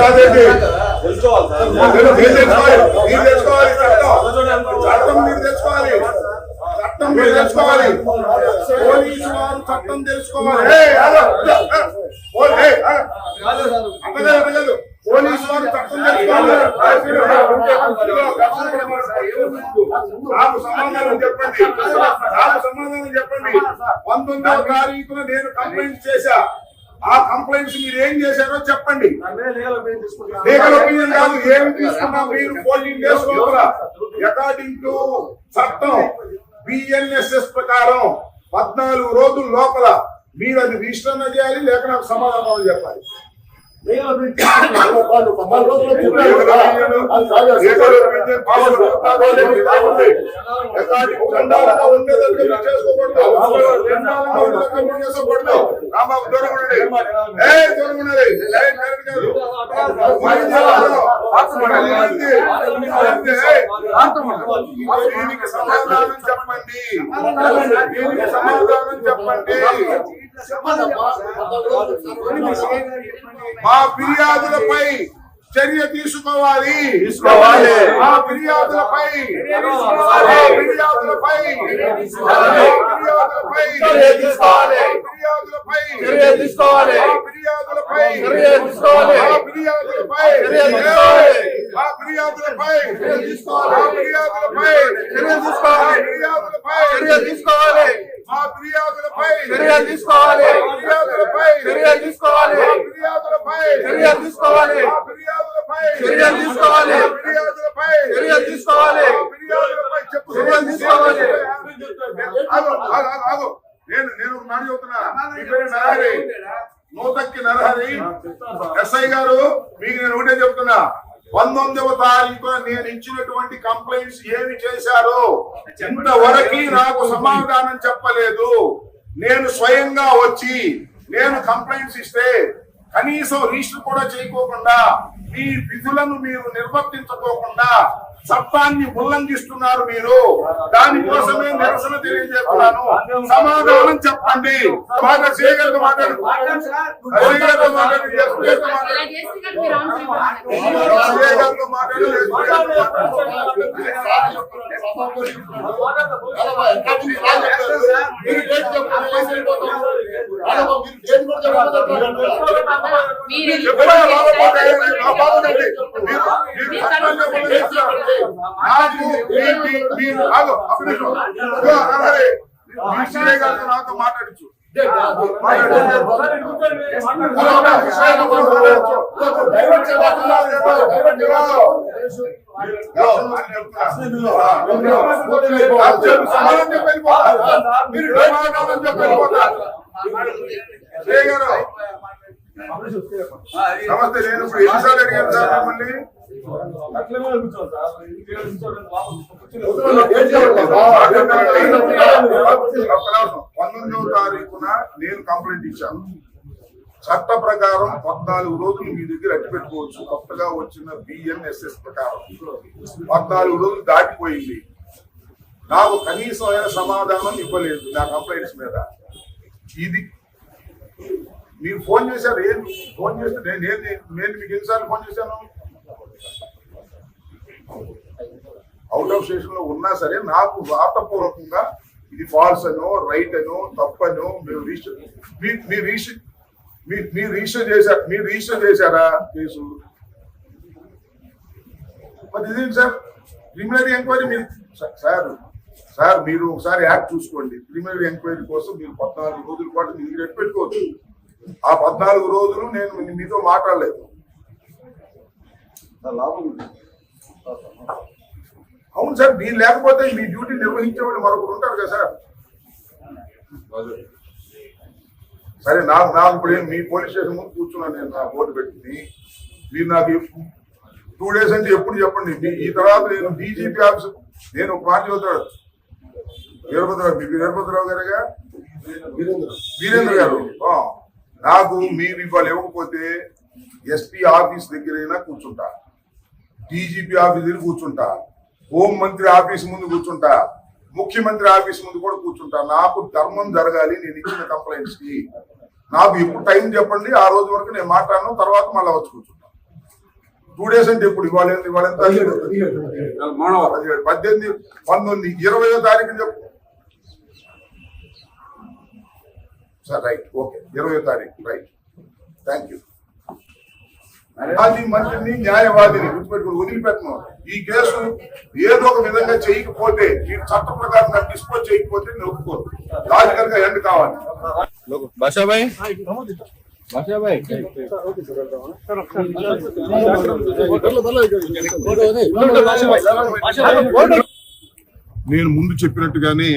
కాదండి, చట్టం మీరు తెచ్చుకోవాలి, చట్టం మీరు తెచ్చుకోవాలి, పోలీసు వారు చట్టం తెలుసుకోవాలి. పోలీసు వారు చట్టం తెలుసుకోవాలి. నాకు సమాధానం చెప్పండి, నాకు సమాధానం చెప్పండి. 19వ తారీఖున నేను కంప్లైంట్ చేశా. ఆ కంప్లైంట్స్ మీరు ఏం చేశారో చెప్పండి. లీగల్ ఒపీనియన్ కాదు, ఏమి తీసుకున్నా మీరు 14 days లోపల అకార్డింగ్ టు చట్టం BNSS ప్రకారం 14 రోజుల లోపల మీరు అది రిజిస్టర్ చేయాలి, లేక నాకు సమాధానం చెప్పాలి. సమాధానం చెప్పండి, సమాధానం చెప్పండి. మా ఫిర్యాదులపై చర్య తీసుకోవాలి, మా ఫిర్యాదులపై నేను చెబుతున్నా. నూతక్కి నరహరి ఎస్ఐ గారు, మీకు నేను ఒకటే చెప్తున్నా, 19వ తారీఖున నేను ఇచ్చినటువంటి కంప్లైంట్స్ ఏమి చేశారో ఇంతవరకు నాకు సమాధానం చెప్పలేదు. నేను స్వయంగా వచ్చి నేను కంప్లైంట్స్ ఇస్తే కనీసం రిజిస్టర్ కూడా చేయకోకుండా, మీ విధులను మీరు నిర్వర్తించుకోకుండా చట్టాన్ని ఉల్లంఘిస్తున్నారు మీరు. దానికోసమే నిరసన తెలియజేస్తున్నాను. సమాధానం చెప్పండి. చేయగలరు మాట్లాడు, నాతో మాట్లాడచ్చు. నమస్తే, నేను ఇప్పుడు ఎన్నిసార్లు అడిగాను సార్ మిమ్మల్ని? 19వ తారీఖున నేను కంప్లైంట్ ఇచ్చాను. చట్ట ప్రకారం 14 రోజులు మీ దగ్గర అట్టి పెట్టుకోవచ్చు. కొత్తగా వచ్చిన BNSS ప్రకారం 14 రోజులు దాటిపోయింది. నాకు కనీసం అయిన సమాధానం ఇవ్వలేదు నా కంప్లైంట్స్ మీద. ఇది మీరు ఫోన్ చేశారు, ఏం ఫోన్ చేస్తే నేను మీకు ఎన్నిసార్లు ఫోన్ చేశాను? అవుట్ ఆఫ్ స్టేషన్ లో ఉన్నా సరే నాకు వార్తాపూర్వకంగా ఇది ఫాల్స్ అనో రైట్ అనో తప్పనో మీరు రిజిస్టర్ చేశారా కేసు? మరి ఇదేంటి సార్ ప్రిలిమినరీ ఎంక్వైరీ? మీరు సార్ మీరు ఒకసారి యాక్ట్ చూసుకోండి. ప్రిలిమినరీ ఎంక్వైరీ కోసం మీరు 14 రోజుల పాటు మీ దగ్గర పెట్టుకోవచ్చు. ఆ 14 రోజులు నేను మీతో మాట్లాడలేదు. అవును సార్, మీరు లేకపోతే మీ డ్యూటీ నిర్వహించేవాళ్ళు మరొకరు ఉంటారు కదా సార్. సరే, నాకు ఇప్పుడు మీ పోలీస్ స్టేషన్ ముందు కూర్చున్నాను నేను, నా బోర్డు పెట్టుకుని. మీరు నాకు 2 days అంటే ఎప్పుడు చెప్పండి. ఈ తర్వాత నేను DGP ఆఫీస్, నేను ఒక మాట చదువుతాడు వీరభద్రరావు గారుగా, వీరేంద్ర గారు, నాకు మీరు ఇవాళ ఇవ్వకపోతే SP ఆఫీస్ దగ్గరైనా కూర్చుంటా, DGP ఆఫీస్ దగ్గర కూర్చుంటా, హోంమంత్రి ఆఫీస్ ముందు కూర్చుంటా, ముఖ్యమంత్రి ఆఫీస్ ముందు కూడా కూర్చుంటా. నాకు ధర్మం జరగాలి. నేను ఇచ్చిన కంప్లైంట్స్ కి నాకు ఎప్పుడు టైం చెప్పండి, ఆ రోజు వరకు నేను మాట్లాడను, తర్వాత మళ్ళీ వచ్చి కూర్చుంటా. 2 days అంటే ఇప్పుడు ఇవాళ ఎంత 18, 19, 20వ తారీఖు చెప్పు సార్. రైట్, ఓకే, 20వ తారీఖు. Right, thank you. మాజీ మంత్రిని న్యాయవాదిని గుర్తుపెట్టుకుని వదిలిపెట్టను. ఈ కేసు ఏదో ఒక విధంగా చేయకపోతే, ఈ చట్ట ప్రకారంగా డిస్పోజ్ చేయకపోతే నేను ఒప్పుకోను. లాజికల్ గా ఎండ్ కావాలి. నేను ముందు చెప్పినట్టుగానే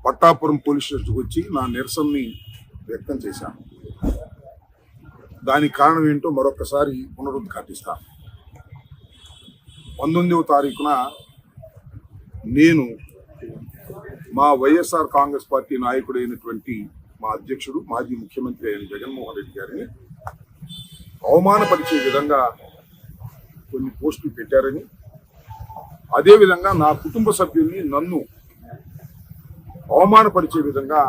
పట్టాపురం పోలీస్ స్టేషన్కి వచ్చి నా నిరసనని వ్యక్తం చేశాను. దానికి కారణం ఏంటో మరొకసారి పునరుద్ఘాటిస్తాను. 19వ తారీఖున నేను మా వైఎస్ఆర్ కాంగ్రెస్ పార్టీ నాయకుడైనటువంటి మా అధ్యక్షుడు మాజీ ముఖ్యమంత్రి అయిన జగన్మోహన్ రెడ్డి గారిని అవమానపరిచే విధంగా కొన్ని పోస్టులు పెట్టారని, అదేవిధంగా నా కుటుంబ సభ్యుల్ని నన్ను అవమానపరిచే విధంగా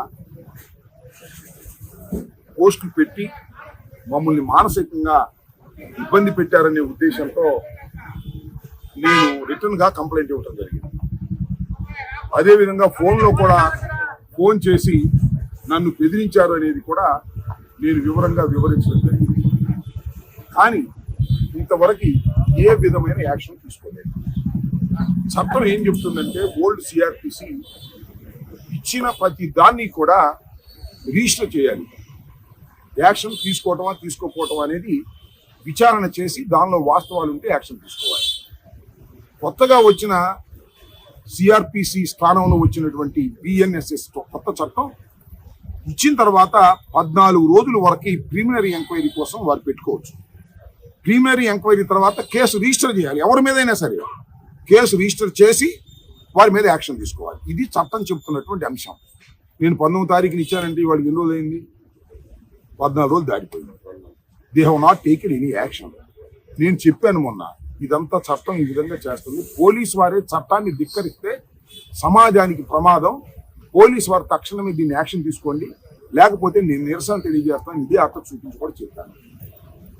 పోస్టులు పెట్టి మమ్మల్ని మానసికంగా ఇబ్బంది పెట్టారనే ఉద్దేశంతో నేను రిటర్న్ గా కంప్లైంట్ ఇవ్వడం జరిగింది. అదేవిధంగా ఫోన్లో కూడా ఫోన్ చేసి నన్ను బెదిరించారు అనేది కూడా నేను వివరంగా వివరించడం జరిగింది. కానీ ఇంతవరకు ఏ విధమైన యాక్షన్ తీసుకోలేదు. చట్టం ఏం చెప్తుందంటే, ఓల్డ్ సిఆర్పిసి ఇచ్చిన ప్రతి దాన్ని కూడా రిజిస్టర్ చేయాలి. యాక్షన్ తీసుకోవటమా తీసుకోకపోవటం అనేది విచారణ చేసి దానిలో వాస్తవాలు ఉంటే యాక్షన్ తీసుకోవాలి. కొత్తగా వచ్చిన సిఆర్పిసి స్థానంలో వచ్చినటువంటి బిఎన్ఎస్ఎస్ కొత్త చట్టం ఇచ్చిన తర్వాత 14 రోజుల వరకు ప్రిలిమినరీ ఎంక్వైరీ కోసం వారు పెట్టుకోవచ్చు. ప్రిలిమినరీ ఎంక్వైరీ తర్వాత కేసు రిజిస్టర్ చేయాలి. ఎవరి మీదైనా సరే కేసు రిజిస్టర్ చేసి వారి మీద యాక్షన్ తీసుకోవాలి. ఇది చట్టం చెబుతున్నటువంటి అంశం. నేను 19వ తారీఖున ఇచ్చానంటే వాళ్ళకి ఎన్ని రోజులు అయింది? 14 రోజులు దాటిపోయింది. They have not taked any action. నేను చెప్పాను మొన్న, ఇదంతా చట్టం ఈ విధంగా చేస్తుంది. పోలీసు వారే చట్టాన్ని ధిక్కరిస్తే సమాజానికి ప్రమాదం. పోలీసు వారు తక్షణమే దీన్ని యాక్షన్ తీసుకోండి, లేకపోతే నేను నిరసన తెలియజేస్తాను, ఇదే అర్థం చూపించి కూడా చెప్తాను.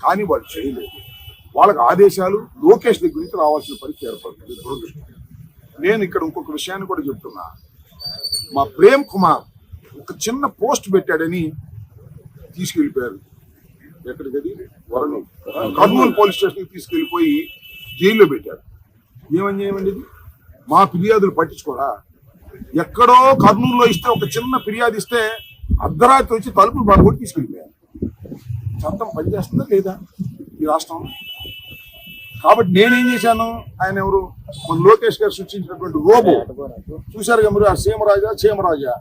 కానీ వాళ్ళు చేయలేదు. వాళ్ళకి ఆదేశాలు లోకేష్ దగ్గర నుంచి రావాల్సిన పరిస్థితి ఏర్పడుతుంది. దురదృష్టం. నేను ఇక్కడ ఇంకొక విషయాన్ని కూడా చెప్తున్నా. మా ప్రేమ్ కుమార్ ఒక చిన్న పోస్ట్ పెట్టాడని తీసుకెళ్లిపోయారు. ఎక్కడికది? వరంగల్ కర్నూలు పోలీస్ స్టేషన్కి తీసుకెళ్లిపోయి జైల్లో పెట్టారు. ఏమని ఇది? మా ఫిర్యాదులు పట్టించుకోరా? ఎక్కడో కర్నూలులో ఇస్తే, ఒక చిన్న ఫిర్యాదు ఇస్తే అర్ధరాత్రి వచ్చి తలుపులు బాగా తీసుకెళ్ళిపోయారు. చట్టం పనిచేస్తుందా లేదా ఈ రాష్ట్రం? కాబట్టి నేనేం చేశాను, ఆయన ఎవరు, మన లోకేష్ గారు సృష్టించినటువంటి రోబో చూశారుగా మీరు, ఆ చీమరాజా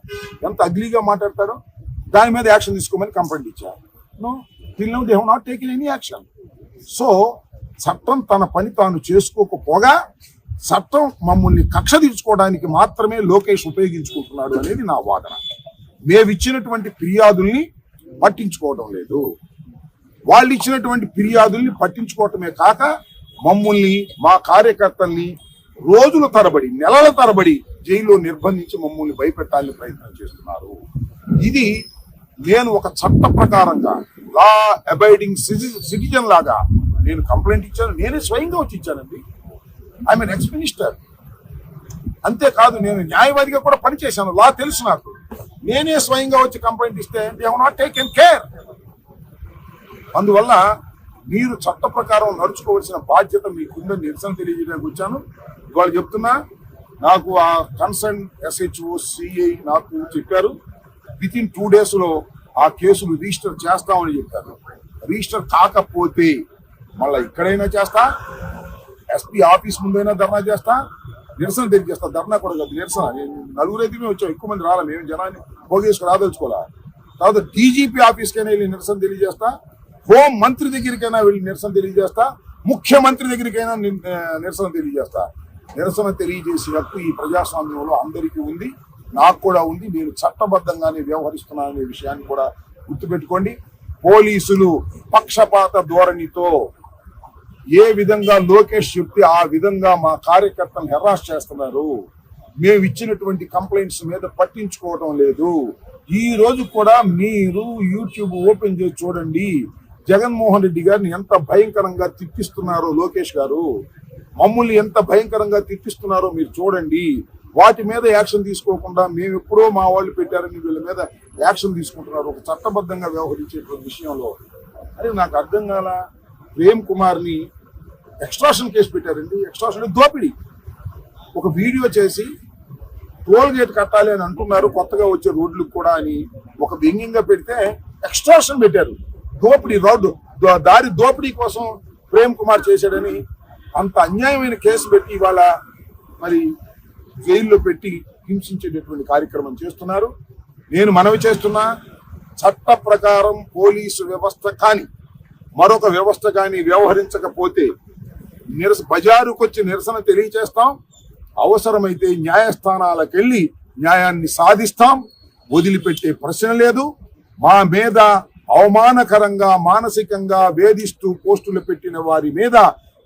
ఎంత అగ్లీగా మాట్లాడతారో. దాని మీద యాక్షన్ తీసుకోమని కంప్లైంట్ ఇచ్చారు. They have not taken any action. So చట్టం తన పని తాను చేసుకోకపోగా చట్టం మమ్మల్ని కక్ష తీర్చుకోవడానికి మాత్రమే లోకేష్ ఉపయోగించుకుంటున్నాడు అనేది నా వాదన. మేమిచ్చినటువంటి ఫిర్యాదుల్ని పట్టించుకోవడం లేదు. వాళ్ళు ఇచ్చినటువంటి ఫిర్యాదుల్ని పట్టించుకోవటమే కాక మమ్మల్ని, మా కార్యకర్తల్ని రోజుల తరబడి, నెలల తరబడి జైల్లో నిర్బంధించి మమ్మల్ని భయపెట్టాలని ప్రయత్నం చేస్తున్నారు. ఇది నేను ఒక చట్ట ప్రకారంగా లా అబైడింగ్ సిటిజన్ లాగా నేను కంప్లైంట్ ఇచ్చాను. నేనే స్వయంగా వచ్చి ఇచ్చానండి. I'm N ex minister. అంతేకాదు, నేను న్యాయవాదిగా కూడా పనిచేశాను. లా తెలుసు నాకు. నేనే స్వయంగా వచ్చి కంప్లైంట్ ఇస్తే they have not taken care. అందువల్ల మీరు చట్ట ప్రకారం నడుచుకోవాల్సిన బాధ్యత మీకుందని నిరసన తెలియజేయడానికి వచ్చాను. ఇవాళ చెప్తున్నా, నాకు ఆ కన్సర్న్ SHO CI నాకు చెప్పారు, వితిన్ 2 days ఆ కేసులు రిజిస్టర్ చేస్తామని చెప్పారు. రిజిస్టర్ కాకపోతే మళ్ళీ ఇక్కడైనా చేస్తా, SP ఆఫీస్ ముందైనా ధర్నా చేస్తా, నిరసన తెలియజేస్తా. ధర్నా కూడా కాదు, నిరసన. నలుగురైతే వచ్చాం, ఎక్కువ మంది రాలే, మేము జనాన్ని పోగేసుకు రాదలుచుకోవాలా. తర్వాత DGP ఆఫీస్కైనా వెళ్ళి నిరసన తెలియజేస్తా, హోం మంత్రి దగ్గరికైనా వెళ్ళి నిరసన తెలియజేస్తా, ముఖ్యమంత్రి దగ్గరికైనా నిరసన తెలియజేస్తా. నిరసన తెలియజేసే హక్కు ఈ ప్రజాస్వామ్యంలో అందరికీ ఉంది, నాకు కూడా ఉంది. నేను చట్టబద్ధంగానే వ్యవహరిస్తున్నాననే విషయాన్ని కూడా గుర్తుపెట్టుకోండి. పోలీసులు పక్షపాత ధోరణితో ఏ విధంగా లోకేష్ చెప్తే ఆ విధంగా మా కార్యకర్తలను హెరాస్ చేస్తున్నారు. మేము ఇచ్చినటువంటి కంప్లైంట్స్ మీద పట్టించుకోవడం లేదు. ఈ రోజు కూడా మీరు యూట్యూబ్ ఓపెన్ చేసి చూడండి, జగన్మోహన్ రెడ్డి గారిని ఎంత భయంకరంగా తిట్టిస్తున్నారో లోకేష్ గారు, మమ్మల్ని ఎంత భయంకరంగా తిట్టిస్తున్నారో మీరు చూడండి. వాటి మీద యాక్షన్ తీసుకోకుండా మేము ఎప్పుడో మా వాళ్ళు పెట్టారని వీళ్ళ మీద యాక్షన్ తీసుకుంటున్నారు ఒక చట్టబద్ధంగా వ్యవహరించేటువంటి విషయంలో. అని నాకు అర్థం కాల. ప్రేమ్ కుమార్ని ఎక్స్ట్రాషన్ కేసు పెట్టారండి. ఎక్స్ట్రాషన్ దోపిడీ. ఒక వీడియో చేసి టోల్ గేట్ కట్టాలి అని అంటున్నారు కొత్తగా వచ్చే రోడ్లకు కూడా అని ఒక వ్యంగ్యంగా పెడితే ఎక్స్ట్రాషన్ పెట్టారు. దోపిడీ, రోడ్డు దారి దోపిడీ కోసం ప్రేమ్ కుమార్ చేశాడని అంత అన్యాయమైన కేసు పెట్టి ఇవాళ మరి జైల్లో పెట్టి హింసించేటటువంటి కార్యక్రమం చేస్తున్నారు. నేను మనవి చేస్తున్నా, చట్ట ప్రకారం పోలీసు వ్యవస్థ కానీ మరొక వ్యవస్థ కానీ వ్యవహరించకపోతే బజారుకు వచ్చి నిరసన తెలియజేస్తాం. అవసరమైతే న్యాయస్థానాలకు వెళ్ళి న్యాయాన్ని సాధిస్తాం. వదిలిపెట్టే ప్రశ్న లేదు. మా మీద అవమానకరంగా మానసికంగా వేధిస్తూ పోస్టులు పెట్టిన వారి మీద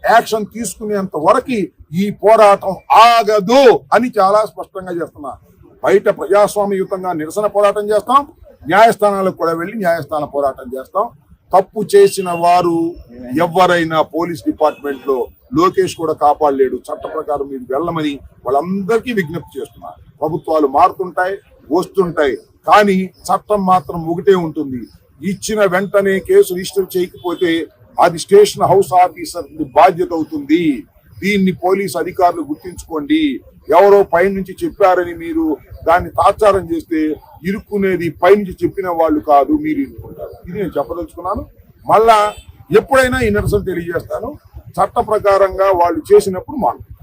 యాక్షన్ తీసుకునేంత వరకు ఈ పోరాటం ఆగదు అని చాలా స్పష్టంగా చేస్తున్నా. బయట ప్రజాస్వామ్యయుతంగా నిరసన పోరాటం చేస్తాం, న్యాయస్థానాలకు కూడా వెళ్ళి న్యాయస్థాన పోరాటం చేస్తాం. తప్పు చేసిన వారు ఎవరైనా పోలీస్ డిపార్ట్మెంట్ లో లోకేష్ కూడా కాపాడలేడు. చట్ట ప్రకారం మీరు వెళ్ళమని వాళ్ళందరికీ విజ్ఞప్తి చేస్తున్నారు. ప్రభుత్వాలు మారుతుంటాయి, వస్తుంటాయి, కానీ చట్టం మాత్రం ఒకటే ఉంటుంది. ఇచ్చిన వెంటనే కేసు రిజిస్టర్ చేయకపోతే అది స్టేషన్ హౌస్ ఆఫీసర్ బాధ్యత అవుతుంది. దీన్ని పోలీసు అధికారులు గుర్తించుకోండి. ఎవరో పైనుంచి చెప్పారని మీరు దాన్ని తాత్సారం చేస్తే ఇరుక్కునేది పైనుంచి చెప్పిన వాళ్ళు కాదు, మీరు ఇరుక్కుంటారు. ఇది నేను చెప్పదలుచుకున్నాను. మళ్ళా ఎప్పుడైనా ఈ నిరసన తెలియజేస్తాను. చట్ట ప్రకారంగా వాళ్ళు చేసినప్పుడు మాట్లాడు.